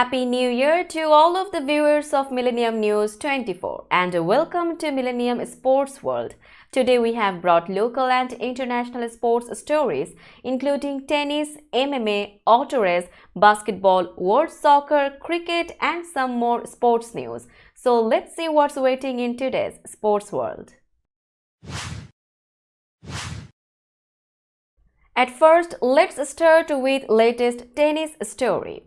Happy New Year to all of the viewers of Millennium News 24 and welcome to Millennium Sports World. Today we have brought local and international sports stories including tennis, MMA, auto race, basketball, world soccer, cricket and some more sports news. So let's see what's waiting in today's sports world. At first, let's start with latest tennis story.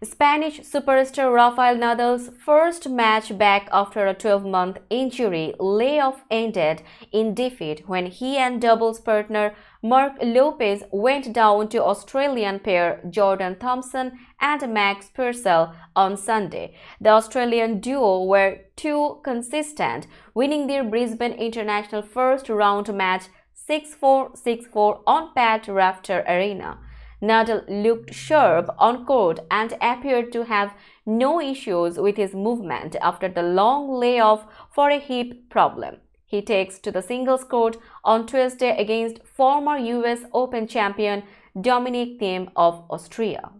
Spanish superstar Rafael Nadal's first match back after a 12-month injury layoff ended in defeat when he and doubles partner Marc Lopez went down to Australian pair Jordan Thompson and Max Purcell on Sunday. The Australian duo were too consistent, winning their Brisbane International first round match 6-4, 6-4 on Pat Rafter Arena. Nadal looked sharp on court and appeared to have no issues with his movement after the long layoff for a hip problem. He takes to the singles court on Tuesday against former US Open champion Dominic Thiem of Austria.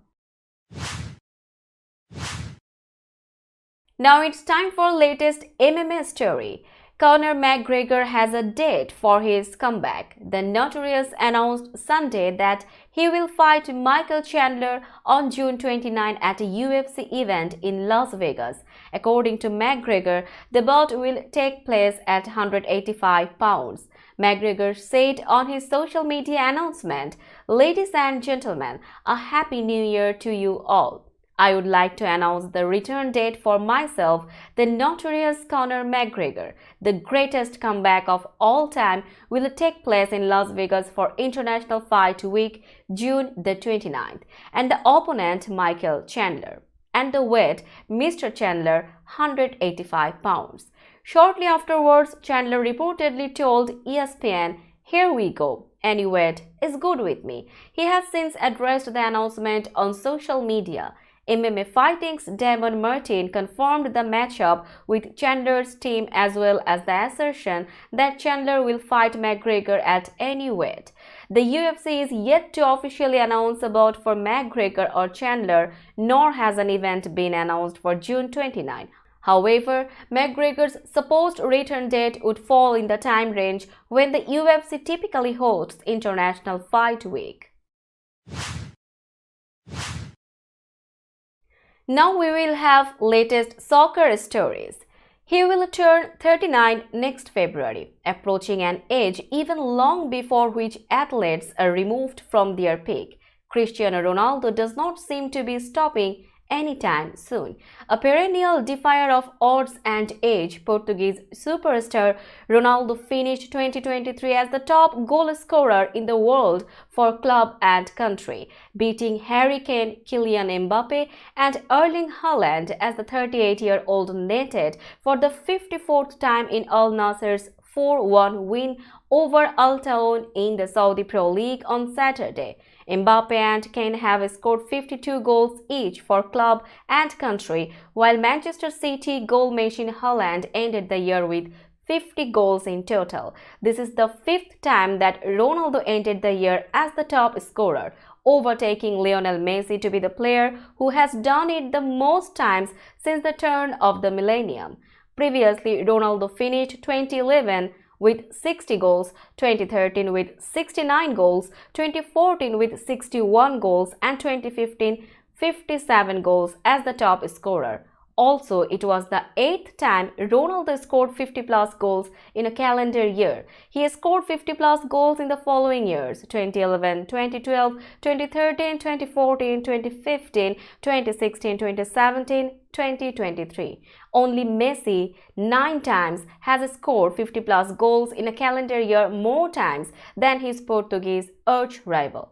Now it's time for latest MMA story. Conor McGregor has a date for his comeback. The Notorious announced Sunday that he will fight Michael Chandler on June 29 at a UFC event in Las Vegas. According to McGregor, the bout will take place at 185 pounds. McGregor said on his social media announcement, "Ladies and gentlemen, a happy new year to you all. I would like to announce the return date for myself, the Notorious Conor McGregor. The greatest comeback of all time will take place in Las Vegas for International Fight Week, June the 29th, and the opponent Michael Chandler. And the weight, Mr. Chandler, 185 pounds. Shortly afterwards, Chandler reportedly told ESPN, "Here we go. Any weight is good with me." He has since addressed the announcement on social media. MMA Fighting's Damon Martin confirmed the matchup with Chandler's team as well as the assertion that Chandler will fight McGregor at any weight. The UFC is yet to officially announce a bout for McGregor or Chandler, nor has an event been announced for June 29. However, McGregor's supposed return date would fall in the time range when the UFC typically hosts International Fight Week. Now we will have latest soccer stories. He will turn 39 next February, approaching an age even long before which athletes are removed from their peak. Cristiano Ronaldo does not seem to be stopping anytime soon. A perennial defier of odds and age, Portuguese superstar Ronaldo finished 2023 as the top goal scorer in the world for club and country, beating Harry Kane, Kylian Mbappe and Erling Haaland as the 38-year-old netted for the 54th time in Al Nassr's 4-1 win over Al Taoun in the Saudi Pro League on Saturday. Mbappe and Kane have scored 52 goals each for club and country, while Manchester City goal machine Haaland ended the year with 50 goals in total. This is the fifth time that Ronaldo ended the year as the top scorer, overtaking Lionel Messi to be the player who has done it the most times since the turn of the millennium. Previously, Ronaldo finished 2011 with 60 goals, 2013 with 69 goals, 2014 with 61 goals and 2015 57 goals as the top scorer. Also, it was the 8th time Ronaldo scored 50-plus goals in a calendar year. He scored 50-plus goals in the following years: 2011, 2012, 2013, 2014, 2015, 2016, 2017, 2023. Only Messi 9 times has scored 50-plus goals in a calendar year, more times than his Portuguese arch-rival.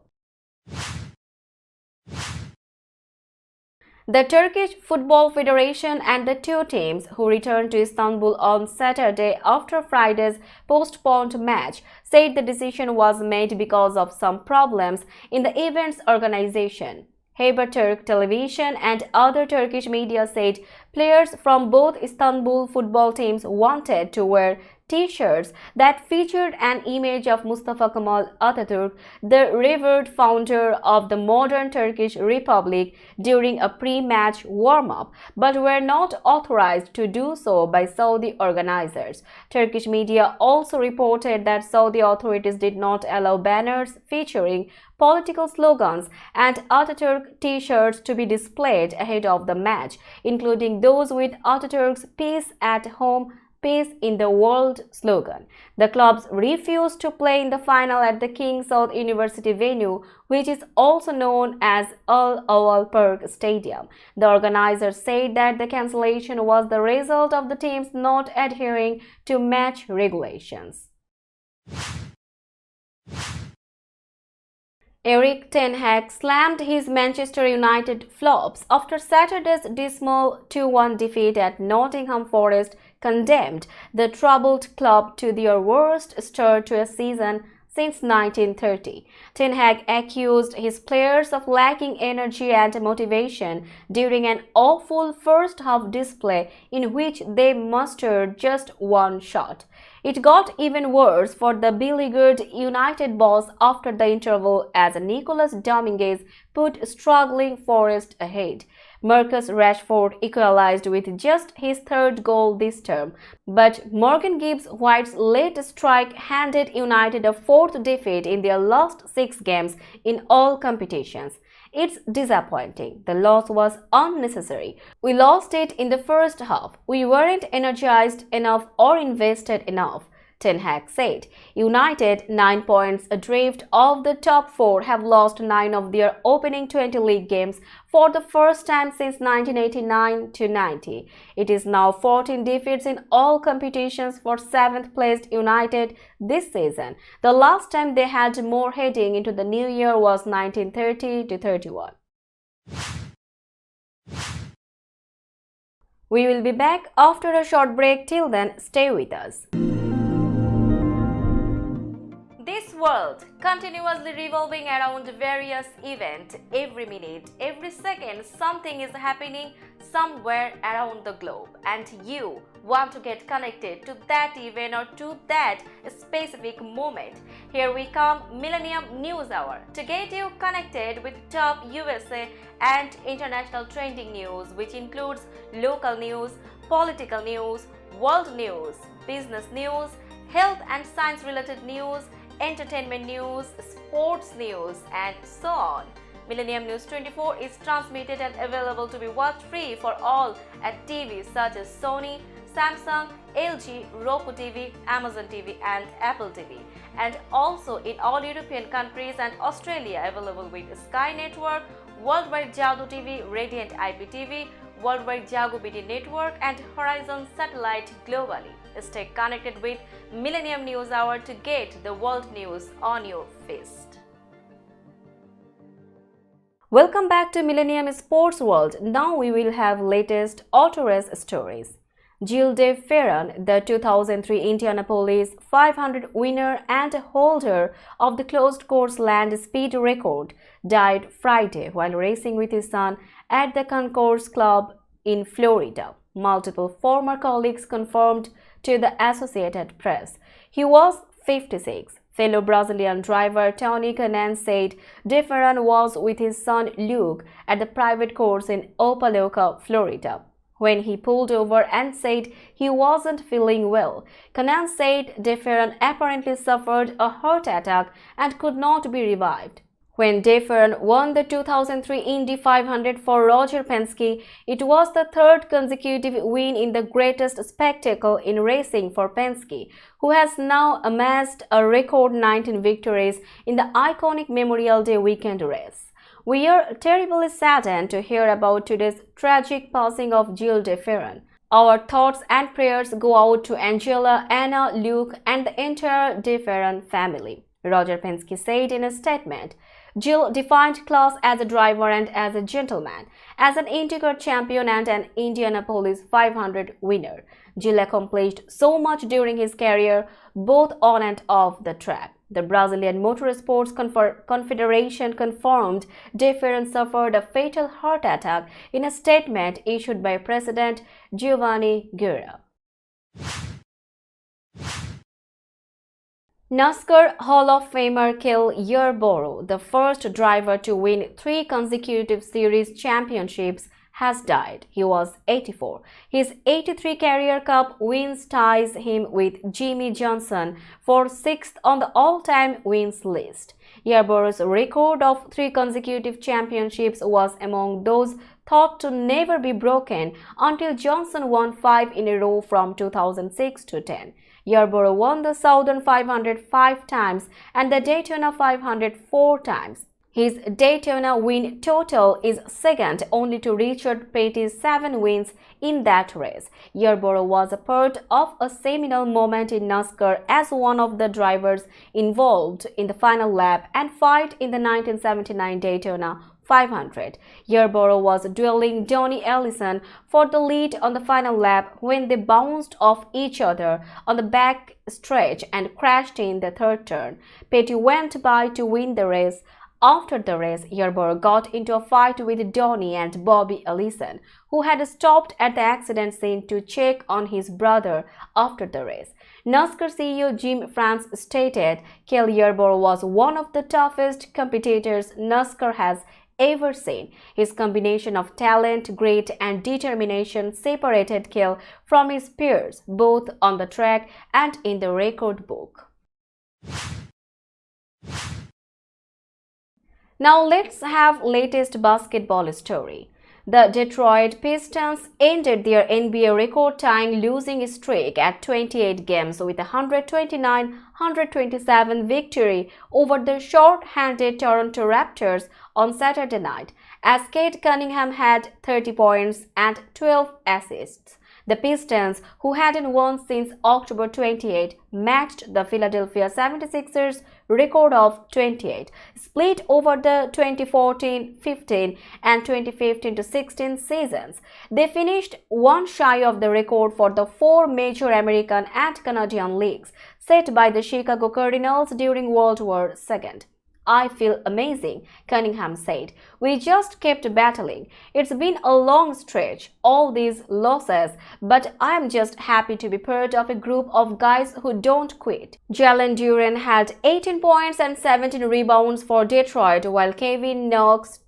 The Turkish Football Federation and the two teams who returned to Istanbul on Saturday after Friday's postponed match said the decision was made because of some problems in the event's organization. Haberturk Television and other Turkish media said players from both Istanbul football teams wanted to wear t-shirts that featured an image of Mustafa Kemal Atatürk, the revered founder of the modern Turkish Republic, during a pre-match warm-up, but were not authorized to do so by Saudi organizers. Turkish media also reported that Saudi authorities did not allow banners featuring political slogans and Atatürk t-shirts to be displayed ahead of the match, including those with Atatürk's "Peace at Home, Peace in the World" slogan. The clubs refused to play in the final at the King Saud University venue, which is also known as Al Awal Park Stadium. The organizers said that the cancellation was the result of the teams not adhering to match regulations. Erik ten Hag slammed his Manchester United flops after Saturday's dismal 2-1 defeat at Nottingham Forest, condemned the troubled club to their worst start to a season since 1930. Ten Hag accused his players of lacking energy and motivation during an awful first-half display in which they mustered just one shot. It got even worse for the beleaguered United boss after the interval as Nicolas Dominguez put struggling Forest ahead. Marcus Rashford equalized with just his third goal this term, but Morgan Gibbs-White's late strike handed United a fourth defeat in their last 6 games in all competitions. It's disappointing. The loss was unnecessary. We lost it in the first half. We weren't energized enough or invested enough, Ten Hag said. United, 9 points adrift of the top 4, have lost 9 of their opening 20 league games for the first time since 1989-90. It is now 14 defeats in all competitions for 7th-placed United this season. The last time they had more heading into the new year was 1930-31. We will be back after a short break. Till then, stay with us. This world continuously revolving around various events. Every minute, every second, something is happening somewhere around the globe, and you want to get connected to that event or to that specific moment. Here we come, Millennium News Hour, to get you connected with top USA and international trending news, which includes local news, political news, world news, business news, health and science related news, entertainment news, sports news, and so on. Millennium News 24 is transmitted and available to be watched free for all at TVs such as Sony, Samsung, LG, Roku TV, Amazon TV, and Apple TV, and also in all European countries and Australia, available with Sky Network, Worldwide Jago TV, Radiant IPTV, Worldwide Jago BD Network, and Horizon Satellite globally. Stay connected with Millennium News Hour to get the world news on your fist. Welcome back to Millennium Sports World. Now we will have latest auto race stories. Gilles de Ferran, the 2003 Indianapolis 500 winner and holder of the closed course land speed record, died Friday while racing with his son at the Concourse Club in Florida. Multiple former colleagues confirmed to the Associated Press. He was 56. Fellow Brazilian driver Tony Kanaan said de Ferran was with his son Luke at the private course in Opa-locka, Florida, when he pulled over and said he wasn't feeling well. Kanaan said de Ferran apparently suffered a heart attack and could not be revived. When de Ferran won the 2003 Indy 500 for Roger Penske, it was the third consecutive win in the greatest spectacle in racing for Penske, who has now amassed a record 19 victories in the iconic Memorial Day weekend race. We are terribly saddened to hear about today's tragic passing of Gilles de Ferran. Our thoughts and prayers go out to Angela, Anna, Luke, and the entire de Ferran family, Roger Penske said in a statement. Gilles defined class as a driver and as a gentleman, as an IndyCar champion and an Indianapolis 500 winner. Gilles accomplished so much during his career, both on and off the track. The Brazilian Motorsports Confederation confirmed de Ferran suffered a fatal heart attack in a statement issued by President Giovanni Guerra. NASCAR Hall of Famer Cale Yarborough, the first driver to win 3 consecutive series championships, has died. He was 84. His 83 career Cup wins ties him with Jimmy Johnson for 6th on the all-time wins list. Yarborough's record of 3 consecutive championships was among those thought to never be broken until Johnson won 5 in a row from 2006 to 10. Yarborough won the Southern 500 5 times and the Daytona 500 4 times. His Daytona win total is second only to Richard Petty's 7 wins in that race. Yarborough was a part of a seminal moment in NASCAR as one of the drivers involved in the final lap and fight in the 1979 Daytona 500. Yarborough was dueling Donnie Ellison for the lead on the final lap when they bounced off each other on the back stretch and crashed in the third turn. Petty went by to win the race. After the race, Yarborough got into a fight with Donnie and Bobby Ellison, who had stopped at the accident scene to check on his brother after the race. NASCAR CEO Jim France stated, "Cale Yarborough was one of the toughest competitors NASCAR has ever seen. His combination of talent, grit, and determination separated Cale from his peers, both on the track and in the record book." Now let's have latest basketball story. The Detroit Pistons ended their NBA record-tying losing streak at 28 games with a 129-127 victory over the short-handed Toronto Raptors on Saturday night, as Cade Cunningham had 30 points and 12 assists. The Pistons, who hadn't won since October 28, matched the Philadelphia 76ers record of 28, split over the 2014-15 and 2015-16 seasons. They finished one shy of the record for the 4 major American and Canadian leagues set by the Chicago Cardinals during World War II. "I feel amazing," Cunningham said. "We just kept battling. It's been a long stretch, all these losses, but I am just happy to be part of a group of guys who don't quit." Jalen Duren had 18 points and 17 rebounds for Detroit, while Kevin Knox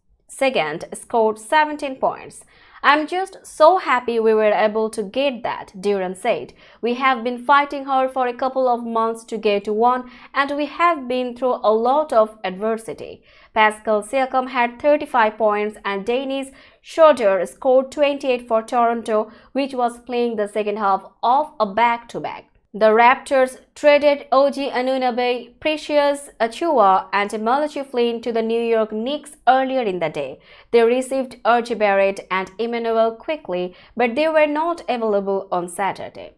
II scored 17 points. "I'm just so happy we were able to get that," Duren said. "We have been fighting hard for a couple of months to get one, and we have been through a lot of adversity." Pascal Siakam had 35 points and Dennis Schroeder scored 28 for Toronto, which was playing the second half of a back-to-back. The Raptors traded OG Anunoby, Precious Achiuwa, and Malachi Flynn to the New York Knicks earlier in the day. They received R.J. Barrett and Emmanuel quickly, but they were not available on Saturday.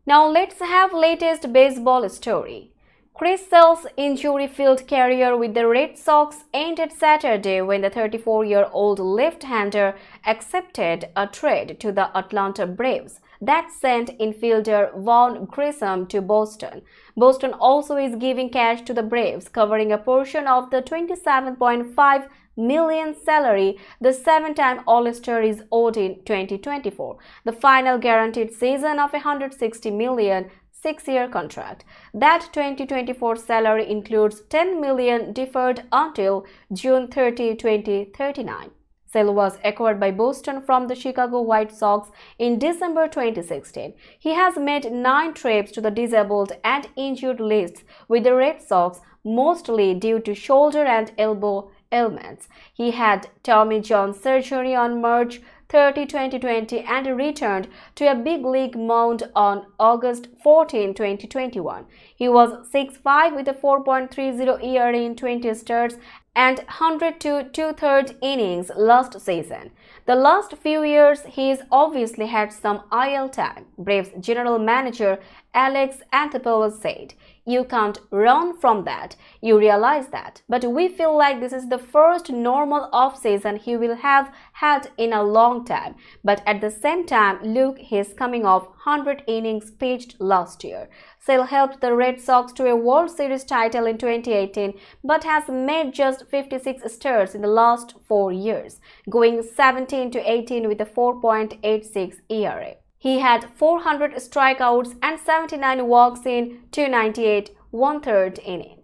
Now let's have latest baseball story. Chris Sale's injury-filled career with the Red Sox ended Saturday when the 34-year-old left-hander accepted a trade to the Atlanta Braves that sent infielder Vaughn Grissom to Boston. Boston also is giving cash to the Braves, covering a portion of the $27.5 million salary the 7-time All-Star is owed in 2024, the final guaranteed season of $160 million 6-year contract. That 2024 salary includes $10 million deferred until June 30, 2039. Sale was acquired by Boston from the Chicago White Sox in December 2016. He has made 9 trips to the disabled and injured lists with the Red Sox, mostly due to shoulder and elbow ailments. He had Tommy John surgery on March 30, 2020 and returned to a big league mound on August 14, 2021. He was 6'5" with a 4.30 ERA in 20 starts and 102 2/3 innings last season. The last few years, he's obviously had some IL time, Braves general manager Alex Anthopoulos said. "You can't run from that, you realize that, but we feel like this is the first normal offseason he will have had in a long time. But at the same time, look, he's coming off 100 innings pitched last year." Sale helped the Red Sox to a World Series title in 2018 but has made just 56 starts in the last 4 years, going 17-18 with a 4.86 ERA. He had 400 strikeouts and 79 walks in 298 one-third innings.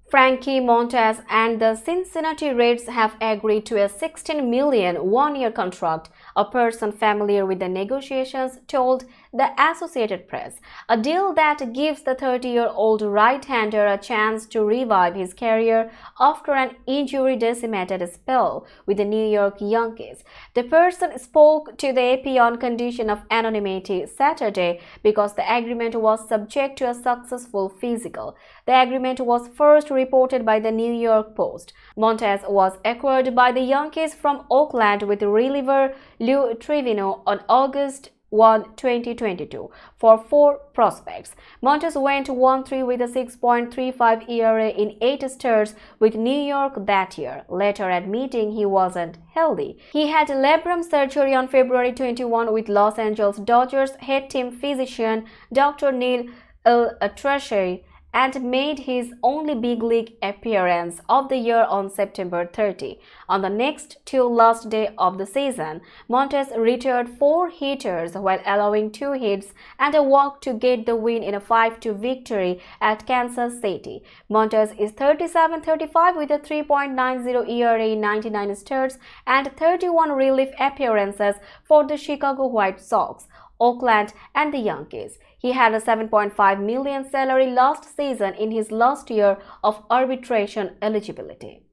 Frankie Montas and the Cincinnati Reds have agreed to a $16 million one-year contract, a person familiar with the negotiations told the Associated Press, a deal that gives the 30-year-old right-hander a chance to revive his career after an injury-decimated spell with the New York Yankees. The person spoke to the AP on condition of anonymity Saturday because the agreement was subject to a successful physical. The agreement was first reported by the New York Post. Montas was acquired by the Yankees from Oakland with reliever Lou Trevino on August 1, 2022 for 4 prospects. Montas went 1-3 with a 6.35 ERA in 8 starts with New York that year, later admitting he wasn't healthy. He had labrum surgery on February 21 with Los Angeles Dodgers head team physician Dr. Neil Atrashe and made his only big league appearance of the year on September 30. On the next to last day of the season, Montas retired 4 hitters while allowing 2 hits and a walk to get the win in a 5-2 victory at Kansas City. Montas is 37-35 with a 3.90 ERA in 99 starts and 31 relief appearances for the Chicago White Sox, Oakland and the Yankees. He had a $7.5 million salary last season in his last year of arbitration eligibility.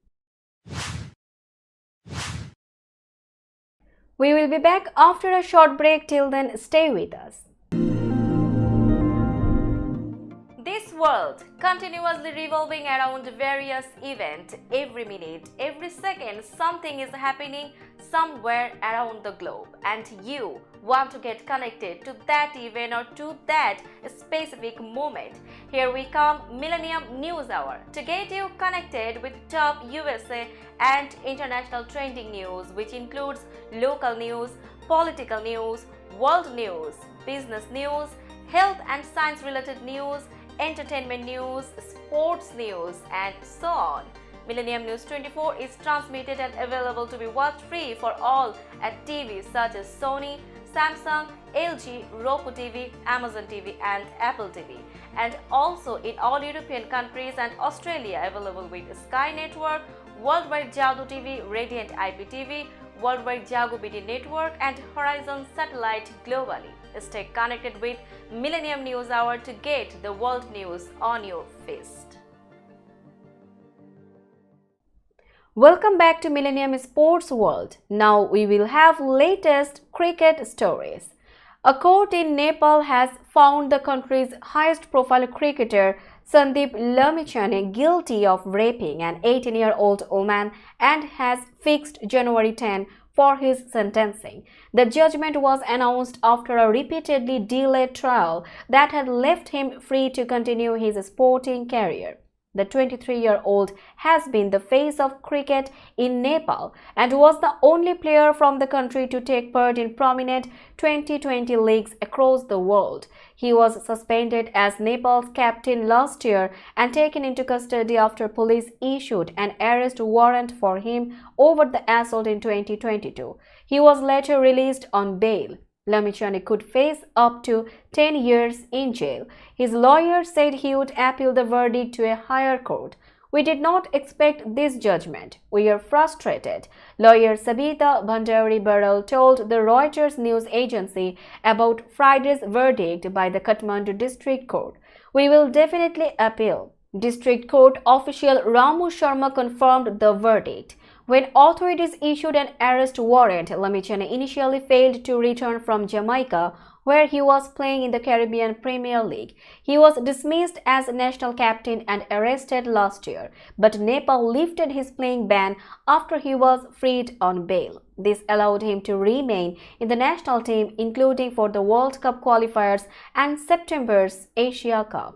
We will be back after a short break. Till then, stay with us. This world continuously revolving around various events. Every minute, every second, something is happening somewhere around the globe, and you want to get connected to that event or to that specific moment. Here we come, Millennium News Hour, to get you connected with top USA and international trending news, which includes local news, political news, world news, business news, health and science related news, entertainment news, sports news, and so on. Millennium News 24 is transmitted and available to be watched free for all at TVs such as Sony, Samsung, LG, Roku TV, Amazon TV and Apple TV, and also in all European countries and Australia, available with Sky Network, Worldwide Jago TV, Radiant IPTV, Worldwide Jago BT Network and Horizon Satellite globally. Stay connected with Millennium News Hour to get the world news on your fist. Welcome back to Millennium Sports World. Now we will have latest cricket stories. A court in Nepal has found the country's highest profile cricketer Sandeep Lamichhane guilty of raping an 18-year-old woman and has fixed January 10 for his sentencing. The judgment was announced after a repeatedly delayed trial that had left him free to continue his sporting career. The 23-year-old has been the face of cricket in Nepal and was the only player from the country to take part in prominent 2020 leagues across the world. He was suspended as Nepal's captain last year and taken into custody after police issued an arrest warrant for him over the assault in 2022. He was later released on bail. Lamichhane could face up to 10 years in jail. His lawyer said he would appeal the verdict to a higher court. "We did not expect this judgment. We are frustrated," lawyer Sabita Bhandari Baral told the Reuters news agency about Friday's verdict by the Kathmandu District Court. "We will definitely appeal." District Court official Ramu Sharma confirmed the verdict. When authorities issued an arrest warrant, Lamichhane initially failed to return from Jamaica, where he was playing in the Caribbean Premier League. He was dismissed as national captain and arrested last year, but Nepal lifted his playing ban after he was freed on bail. This allowed him to remain in the national team, including for the World Cup qualifiers and September's Asia Cup.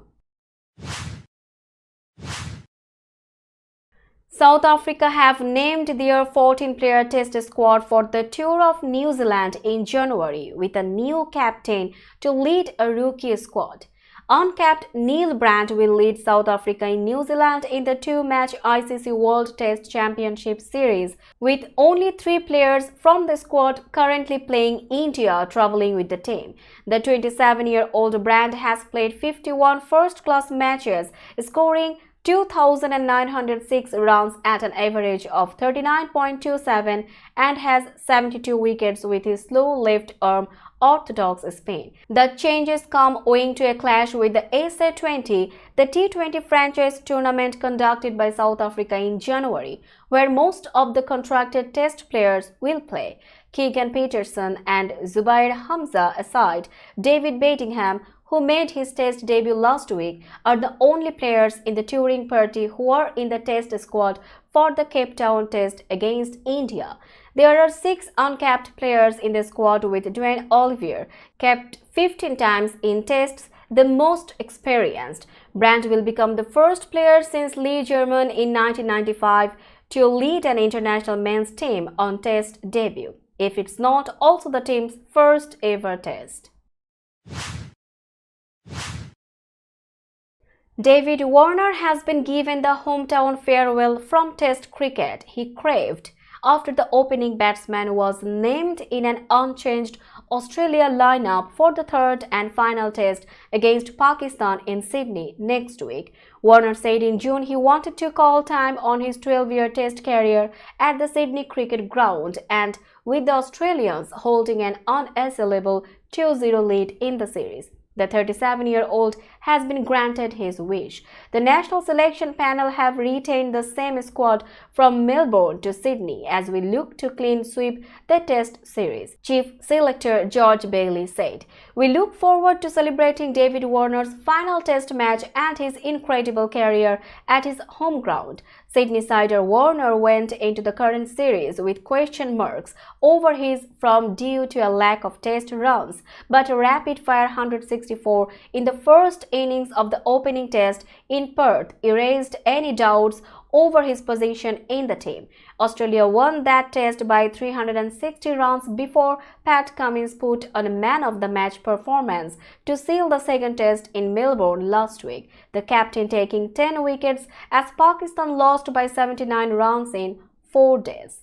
South Africa have named their 14-player test squad for the tour of New Zealand in January, with a new captain to lead a rookie squad. Uncapped Neil Brandt will lead South Africa in New Zealand in the two-match ICC World Test Championship Series, with only 3 players from the squad currently playing India travelling with the team. The 27-year-old Brandt has played 51 first-class matches, scoring 2,906 runs at an average of 39.27 and has 72 wickets with his slow left-arm orthodox spin. The changes come owing to a clash with the SA20, the T20 franchise tournament conducted by South Africa in January, where most of the contracted test players will play. Keegan Peterson and Zubair Hamza aside, David Bettingham, who made his test debut last week, are the only players in the touring party who are in the test squad for the Cape Town test against India. There are 6 uncapped players in the squad, with Dwayne Olivier, capped 15 times in tests, the most experienced. Brandt will become the first player since Lee German in 1995 to lead an international men's team on test debut, if it's not also the team's first ever test. David Warner has been given the hometown farewell from Test cricket he craved after the opening batsman was named in an unchanged Australia lineup for the third and final test against Pakistan in Sydney next week. Warner said in June he wanted to call time on his 12-year test career at the Sydney Cricket Ground, and with the Australians holding an unassailable 2-0 lead in the series. The 37-year-old has been granted his wish. The national selection panel have retained the same squad from Melbourne to Sydney as we look to clean sweep the test series, Chief Selector George Bailey said. We look forward to celebrating David Warner's final test match and his incredible career at his home ground. Sydney-sider Warner went into the current series with question marks over his form due to a lack of test runs, but a rapid-fire 164 in the first innings of the opening test in Perth erased any doubts over his position in the team. Australia won that test by 360 runs before Pat Cummins put on a man-of-the-match performance to seal the second test in Melbourne last week, the captain taking 10 wickets as Pakistan lost by 79 runs in 4 days.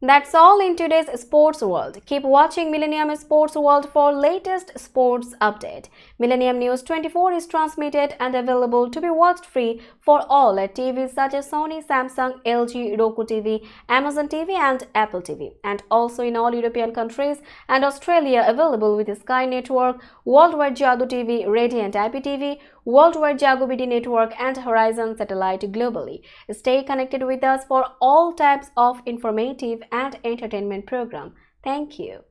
That's all in today's sports world. Keep watching Millennium Sports World for latest sports update. Millennium News 24 is transmitted and available to be watched free for all at TVs such as Sony, Samsung, LG, Roku TV, Amazon TV and Apple TV, and also in all European countries and Australia, available with Sky Network, Worldwide Jago TV, Radiant IPTV, Worldwide Jago BD Network and Horizon Satellite globally. Stay connected with us for all types of informative and entertainment program. Thank you.